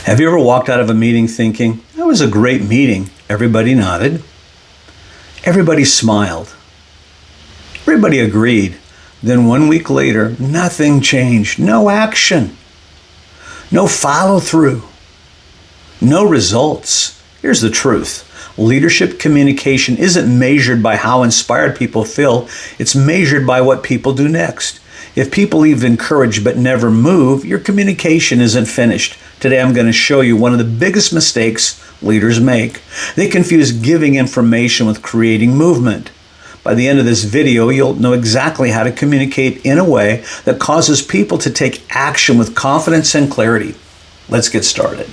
Have you ever walked out of a meeting thinking, that was a great meeting? Everybody nodded. Everybody smiled. Everybody agreed. Then 1 week later, nothing changed. No action. No follow-through. No results. Here's the truth. Leadership communication isn't measured by how inspired people feel. It's measured by what people do next. If people leave encouraged but never move, your communication isn't finished. Today I'm going to show you one of the biggest mistakes leaders make. They confuse giving information with creating movement. By the end of this video, you'll know exactly how to communicate in a way that causes people to take action with confidence and clarity. Let's get started.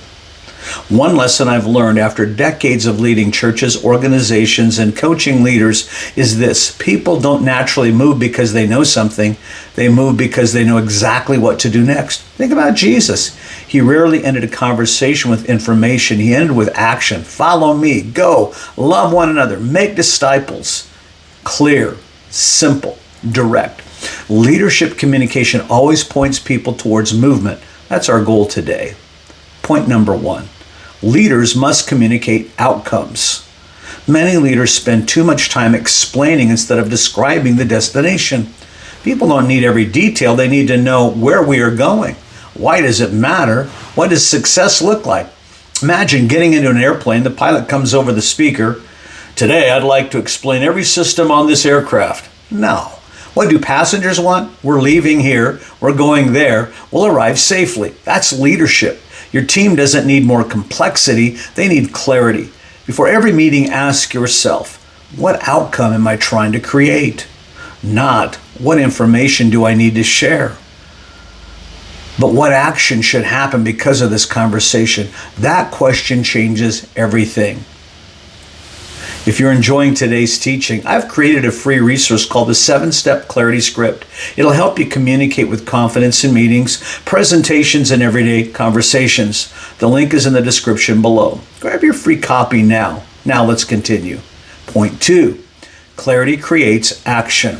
One lesson I've learned after decades of leading churches, organizations, and coaching leaders is this: people don't naturally move because they know something. They move because they know exactly what to do next. Think about Jesus. He rarely ended a conversation with information. He ended with action. Follow me, go, love one another, make disciples. Clear, simple, direct. Leadership communication always points people towards movement. That's our goal today. Point number one. Leaders must communicate outcomes. Many leaders spend too much time explaining instead of describing the destination. People don't need every detail. They need to know where we are going. Why does it matter? What does success look like? Imagine getting into an airplane. The pilot comes over the speaker. Today, I'd like to explain every system on this aircraft. No. What do passengers want? We're leaving here. We're going there. We'll arrive safely. That's leadership. Your team doesn't need more complexity, they need clarity. Before every meeting, ask yourself, what outcome am I trying to create? Not, what information do I need to share? But what action should happen because of this conversation? That question changes everything. If you're enjoying today's teaching, I've created a free resource called the 7-Step Clarity Script. It'll help you communicate with confidence in meetings, presentations, and everyday conversations. The link is in the description below. Grab your free copy now. Now let's continue. Point 2, clarity creates action.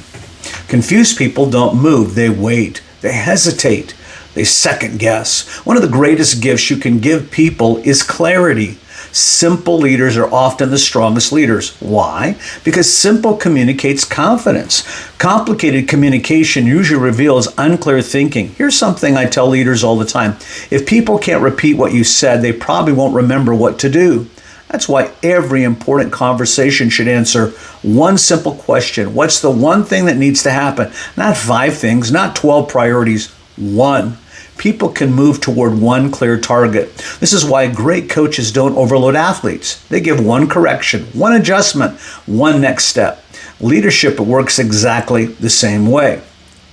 Confused people don't move, they wait, they hesitate, they second guess. One of the greatest gifts you can give people is clarity. Simple leaders are often the strongest leaders. Why? Because simple communicates confidence. Complicated communication usually reveals unclear thinking. Here's something I tell leaders all the time. If people can't repeat what you said, they probably won't remember what to do. That's why every important conversation should answer one simple question. What's the one thing that needs to happen? Not 5 things, not 12 priorities, one. People can move toward one clear target. This is why great coaches don't overload athletes. They give one correction, one adjustment, one next step. Leadership works exactly the same way.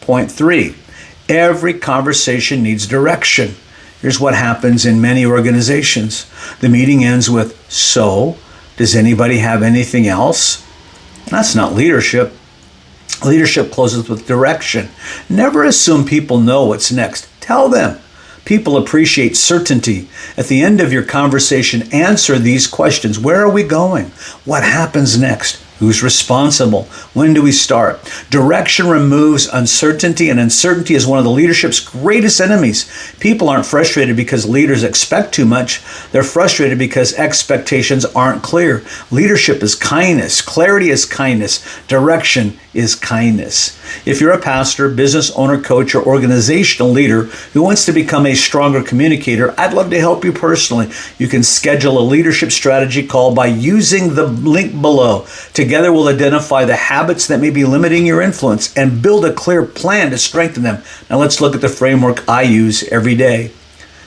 Point 3, every conversation needs direction. Here's what happens in many organizations. The meeting ends with, so, does anybody have anything else? That's not leadership. Leadership closes with direction. Never assume people know what's next. Tell them. People appreciate certainty. At the end of your conversation, answer these questions. Where are we going? What happens next? Who's responsible? When do we start? Direction removes uncertainty, and uncertainty is one of the leadership's greatest enemies. People aren't frustrated because leaders expect too much. They're frustrated because expectations aren't clear. Leadership is kindness. Clarity is kindness. Direction is kindness. If you're a pastor, business owner, coach, or organizational leader who wants to become a stronger communicator, I'd love to help you personally. You can schedule a leadership strategy call by using the link below. Together we'll identify the habits that may be limiting your influence and build a clear plan to strengthen them. Now let's look at the framework I use every day.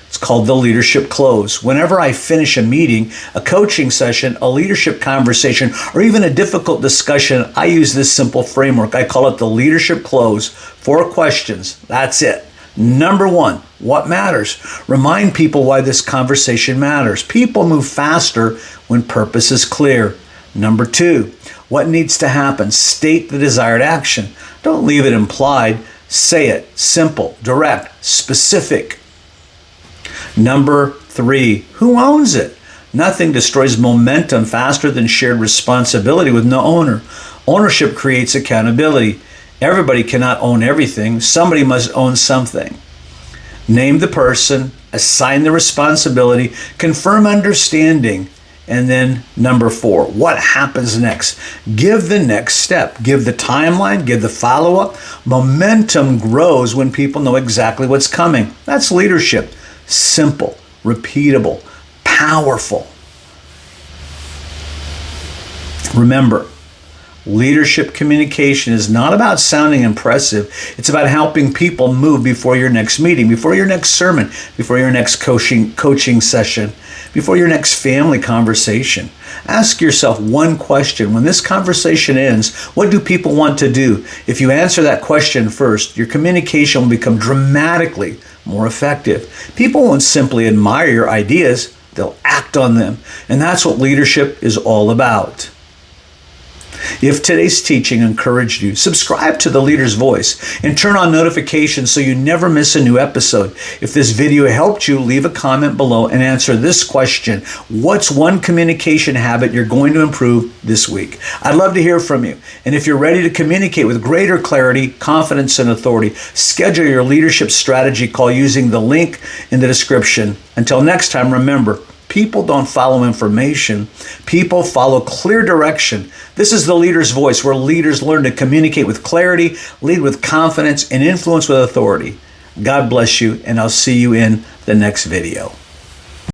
It's called the leadership close. Whenever I finish a meeting, a coaching session, a leadership conversation, or even a difficult discussion, I use this simple framework. I call it the leadership close. 4 questions. That's it. Number 1, what matters? Remind people why this conversation matters. People move faster when purpose is clear. Number 2, what needs to happen? State the desired action. Don't leave it implied. Say it. Simple, direct, specific. Number 3, who owns it? Nothing destroys momentum faster than shared responsibility with no owner. Ownership creates accountability. Everybody cannot own everything. Somebody must own something. Name the person, assign the responsibility, confirm understanding, and then number 4, what happens next? Give the next step. Give the timeline, give the follow-up. Momentum grows when people know exactly what's coming. That's leadership. Simple, repeatable, powerful. Remember, leadership communication is not about sounding impressive. It's about helping people move before your next meeting, before your next sermon, before your next coaching session, before your next family conversation. Ask yourself one question. When this conversation ends, what do people want to do? If you answer that question first, your communication will become dramatically more effective. People won't simply admire your ideas, they'll act on them. And that's what leadership is all about. If today's teaching encouraged you, subscribe to The Leader's Voice and turn on notifications so you never miss a new episode. If this video helped you, leave a comment below and answer this question. What's one communication habit you're going to improve this week? I'd love to hear from you. And if you're ready to communicate with greater clarity, confidence, and authority, schedule your leadership strategy call using the link in the description. Until next time, remember, people don't follow information. People follow clear direction. This is The Leader's Voice, where leaders learn to communicate with clarity, lead with confidence, and influence with authority. God bless you, and I'll see you in the next video.